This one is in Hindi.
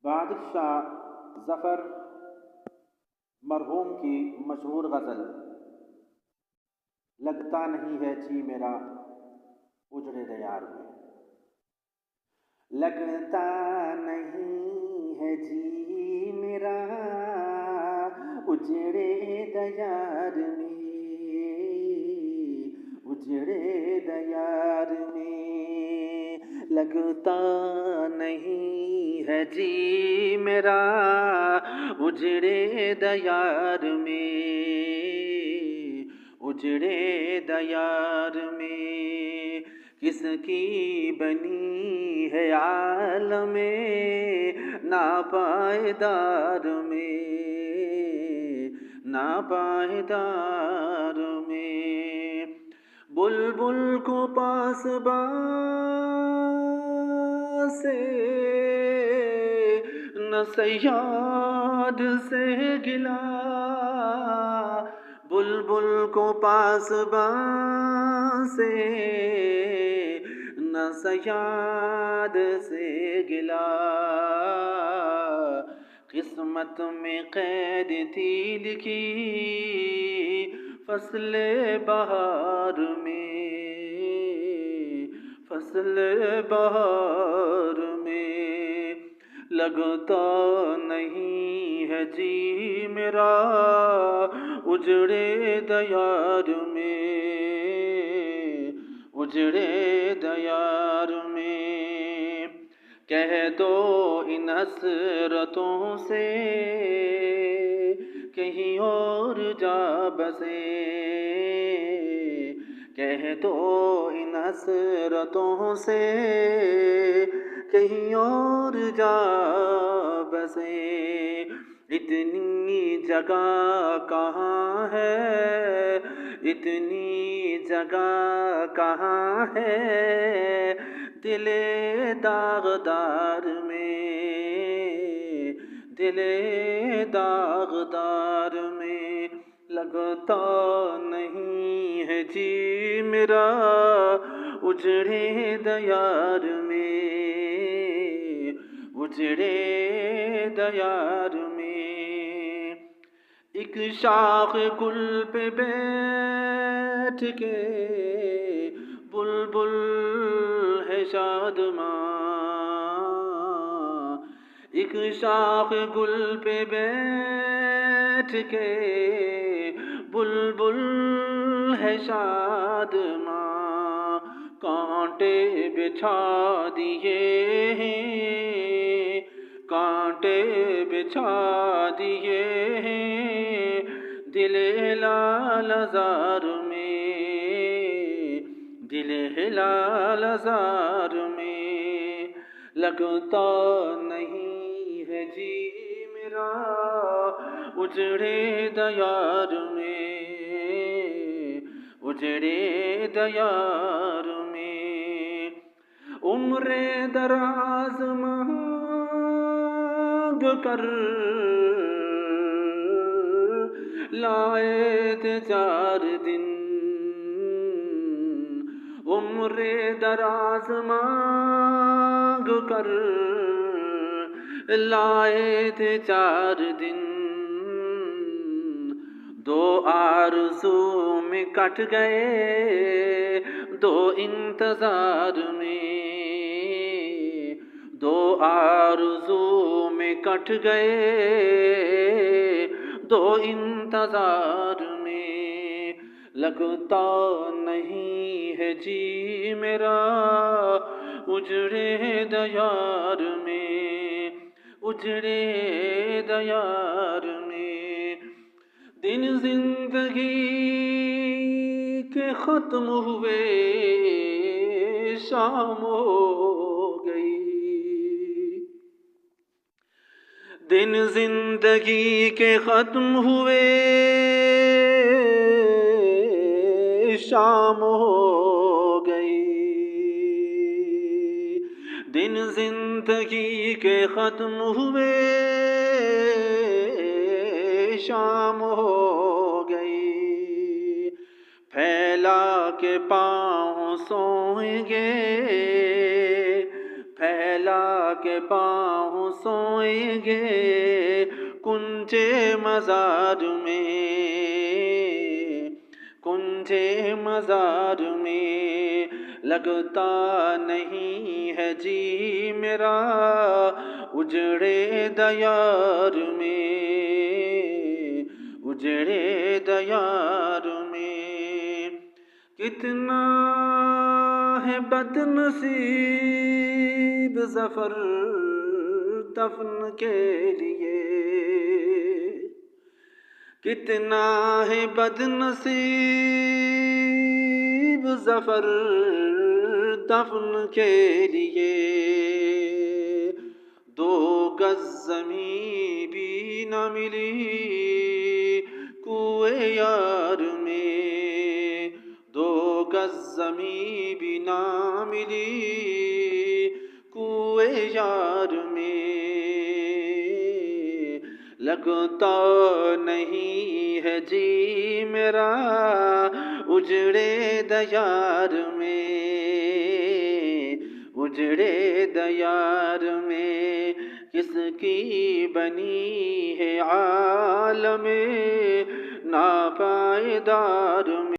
बादशाह ज़फ़र मरहूम की मशहूर गज़ल, लगता नहीं है जी मेरा उजड़े दयार में। लगता नहीं है जी मेरा उजड़े दयार में, उजड़े दयार में। लगता नहीं है जी मेरा उजड़े दयार में, उजड़े दयार में। किसकी बनी है आलमे नापायदार में, नापायदार में। बुलबुल को पासबां से न सयाद से गिला, बुलबुल को पासबां से न सयाद से गिला। किस्मत में कैद थी लिखी फसले बहार में, फसले बहार में। लगता नहीं है जी मेरा उजड़े दयार में, उजड़े दयार में। कह दो इन हसरतों से कहीं और जा बसे, कह दो इन हसरतों से कहीं और जा बसे। इतनी जगह कहाँ है, इतनी जगह कहाँ है दिले दागदार में, दिले दागदार में। लगता नहीं है जी मेरा उजड़े दयार में, उजड़े दयार में। एक शाख गुल पे बैठ के बुलबुल है शादमां, एक शाख गुल पे बैठ के बुलबुल है शादमां। कांटे बिछा दिए हैं, कांटे बिछा दिए हैं दिले लालजार में, दिले लालजार में। लगता नहीं है जी मेरा उजड़े दयार में, उजड़े दयार में। उम्रे दराज मांग कर लाए थे 4 दिन, उम्रे दराज मांग कर लाए थे 4 दिन। 2 आरज़ू में कट गए 2 इंतज़ार में, 2 आरज़ू में कट गए 2 इंतज़ार में। लगता नहीं है जी मेरा उजड़े दयार में, उजड़े दयार में। दिन जिंदगी के ख़त्म हुए शाम हो गई, दिन जिंदगी के ख़त्म हुए शाम हो गई, दिन जिंदगी के ख़त्म हुए शाम हो गई। फैला के पाँव सोएंगे, फैला फैला के पाँव सोएंगे कुंजे मज़ार में, कुंजे मज़ार में। लगता नहीं है जी मेरा उजड़े दयार में, उजड़े दयार में। कितना है बदनसीब ज़फ़र दफ़न के लिए, कितना है बदनसीब ज़फ़र दफ़न के लिए। 2 गज़ ज़मीं भी न मिली कुए यार में, 2 गज़ ज़मीं भी ना मिली कुए यार में। लगता नहीं है जी मेरा उजड़े दयार में, उजड़े दयार में। किसकी बनी है आलमे नापायदार में।